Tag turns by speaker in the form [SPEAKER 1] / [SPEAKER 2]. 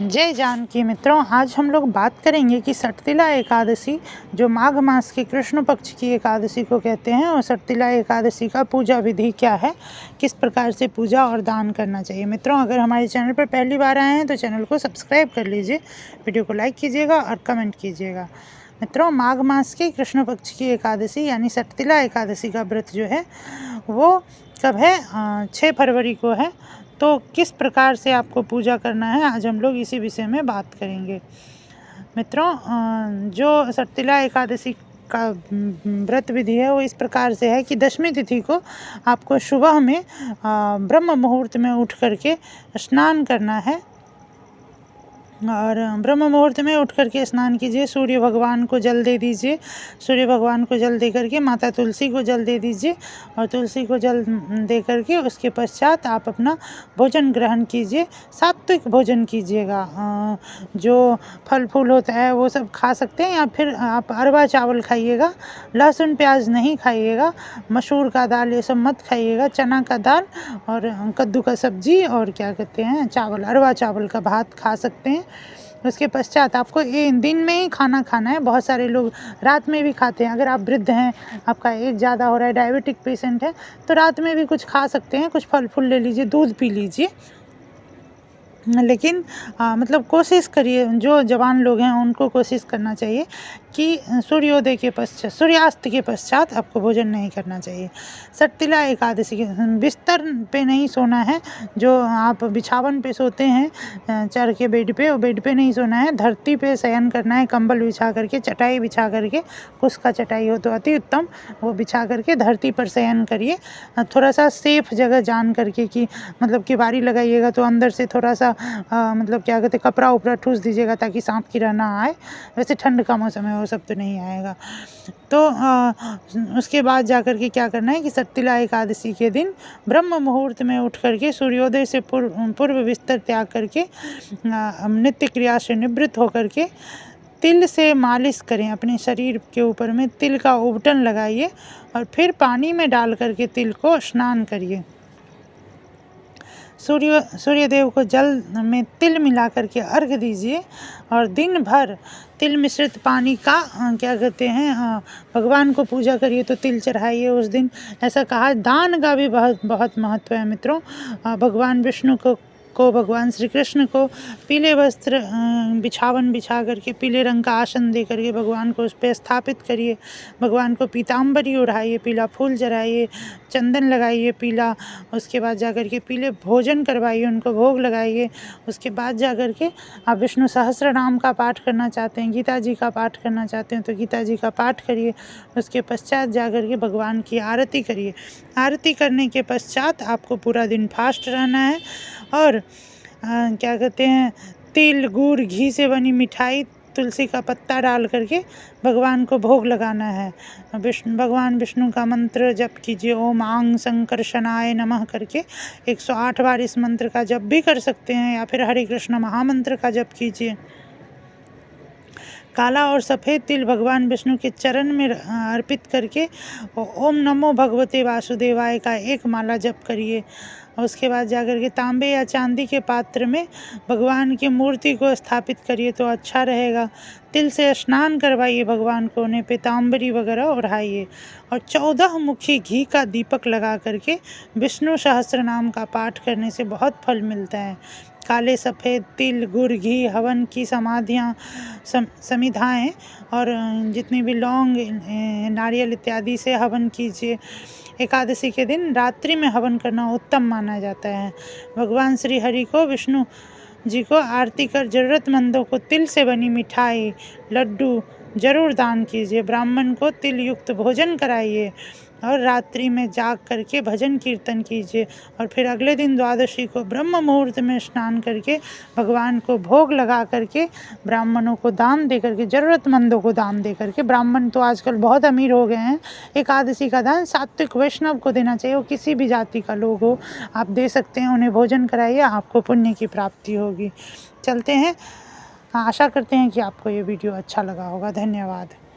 [SPEAKER 1] जय जानकी मित्रों, आज हम लोग बात करेंगे कि सटतिला एकादशी जो माघ मास की कृष्ण पक्ष की एकादशी को कहते हैं, और सटतिला एकादशी का पूजा विधि क्या है, किस प्रकार से पूजा और दान करना चाहिए। मित्रों, अगर हमारे चैनल पर पहली बार आए हैं तो चैनल को सब्सक्राइब कर लीजिए, वीडियो को लाइक कीजिएगा और कमेंट कीजिएगा। मित्रों, माघ मास की कृष्ण पक्ष की एकादशी यानी सटतिला एकादशी का व्रत जो है वो कब है? 6 फरवरी को है। तो किस प्रकार से आपको पूजा करना है, आज हम लोग इसी विषय में बात करेंगे। मित्रों, जो सटतिला एकादशी का व्रत विधि है वो इस प्रकार से है कि दशमी तिथि को आपको सुबह में ब्रह्म मुहूर्त में उठ करके स्नान करना है, और ब्रह्म मुहूर्त में उठ करके स्नान कीजिए। सूर्य भगवान को जल दे दीजिए, सूर्य भगवान को जल दे करके माता तुलसी को जल दे दीजिए, और तुलसी को जल दे करके उसके पश्चात आप अपना भोजन ग्रहण कीजिए। सात्विक भोजन कीजिएगा, जो फल फूल होता है वो सब खा सकते हैं, या फिर आप अरवा चावल खाइएगा, लहसुन प्याज नहीं खाइएगा, मसूर का दाल ये सब मत खाइएगा, चना का दाल और कद्दू का सब्जी और क्या कहते हैं चावल, अरवा चावल का भात खा सकते हैं। उसके पश्चात आपको ये दिन में ही खाना खाना है। बहुत सारे लोग रात में भी खाते हैं। अगर आप वृद्ध हैं, आपका एज ज़्यादा हो रहा है, डायबिटिक पेशेंट है, तो रात में भी कुछ खा सकते हैं, कुछ फल फूल ले लीजिए, दूध पी लीजिए। लेकिन मतलब कोशिश करिए, जो जवान लोग हैं उनको कोशिश करना चाहिए कि सूर्योदय के पश्चात, सूर्यास्त के पश्चात आपको भोजन नहीं करना चाहिए। सटतिला एकादशी के बिस्तर पे नहीं सोना है। जो आप बिछावन पे सोते हैं चढ़ के बेड पे, वो बेड पे नहीं सोना है, धरती पे शयन करना है, कंबल बिछा करके, चटाई बिछा करके, कुश का चटाई हो तो अति उत्तम, वो बिछा करके धरती पर शयन करिए। थोड़ा सा सेफ जगह जान करके, कि मतलब किबारी लगाइएगा तो अंदर से थोड़ा सा मतलब क्या कहते हैं कपड़ा उपड़ा ठूस दीजिएगा ताकि सांप कीड़ा ना आए। वैसे ठंड का मौसम है, वो सब तो नहीं आएगा। तो उसके बाद जा कर के क्या करना है कि सटतिला एकादशी के दिन ब्रह्म मुहूर्त में उठ करके सूर्योदय से पूर्व बिस्तर त्याग करके नित्य क्रिया से निवृत्त होकर के तिल से मालिश करें। अपने शरीर के ऊपर में तिल का उबटन लगाइए और फिर पानी में डाल करके तिल को स्नान करिए। सूर्यदेव को जल में तिल मिला करके अर्घ दीजिए, और दिन भर तिल मिश्रित पानी का क्या कहते हैं भगवान को पूजा करिए, तो तिल चढ़ाइए उस दिन। ऐसा कहा, दान का भी बहुत बहुत महत्व है मित्रों। भगवान विष्णु को भगवान श्री कृष्ण को पीले वस्त्र बिछावन बिछा करके, पीले रंग का आसन दे करके भगवान को उस पर स्थापित करिए। भगवान को पीताम्बरी ओढ़ाइए, पीला फूल चढ़ाइए, चंदन लगाइए पीला। उसके बाद जा कर के पीले भोजन करवाइए, उनको भोग लगाइए। उसके बाद जा कर के आप विष्णु सहस्त्र नाम का पाठ करना चाहते हैं, गीता जी का पाठ करना चाहते हैं तो गीता जी का पाठ करिए। उसके पश्चात जा कर के भगवान की आरती करिए। आरती करने के पश्चात आपको पूरा दिन फास्ट रहना है, और क्या कहते हैं तिल गुड़ घी से बनी मिठाई, तुलसी का पत्ता डाल करके भगवान को भोग लगाना है। भगवान विष्णु का मंत्र जप कीजिए, ओम आंग संकर्षणाय नमः करके 108 बार इस मंत्र का जप भी कर सकते हैं, या फिर हरे कृष्ण महामंत्र का जप कीजिए। काला और सफ़ेद तिल भगवान विष्णु के चरण में अर्पित करके ओम नमो भगवते वासुदेवाय का एक माला जप करिए। और उसके बाद जाकर के तांबे या चांदी के पात्र में भगवान की मूर्ति को स्थापित करिए तो अच्छा रहेगा। तिल से स्नान करवाइए भगवान को, उन्हें पीताम्बरी वगैरह ओढ़ाइए, और 14 मुखी घी का दीपक लगा करके विष्णु सहस्त्र नाम का पाठ करने से बहुत फल मिलता है। काले सफ़ेद तिल गुड़ घी हवन की समिधाएं और जितनी भी लौंग नारियल इत्यादि से हवन कीजिए। एकादशी के दिन रात्रि में हवन करना उत्तम माना जाता है। भगवान श्री हरि को, विष्णु जी को आरती कर ज़रूरतमंदों को तिल से बनी मिठाई लड्डू जरूर दान कीजिए। ब्राह्मण को तिल युक्त भोजन कराइए, और रात्रि में जाग करके भजन कीर्तन कीजिए। और फिर अगले दिन द्वादशी को ब्रह्म मुहूर्त में स्नान करके भगवान को भोग लगा करके ब्राह्मणों को दान दे करके, ज़रूरतमंदों को दान दे करके, ब्राह्मण तो आजकल बहुत अमीर हो गए हैं, एकादशी का दान सात्विक वैष्णव को देना चाहिए, वो किसी भी जाति का लोग हो आप दे सकते हैं, उन्हें भोजन कराइए, आपको पुण्य की प्राप्ति होगी। चलते हैं, आशा करते हैं कि आपको ये वीडियो अच्छा लगा होगा। धन्यवाद।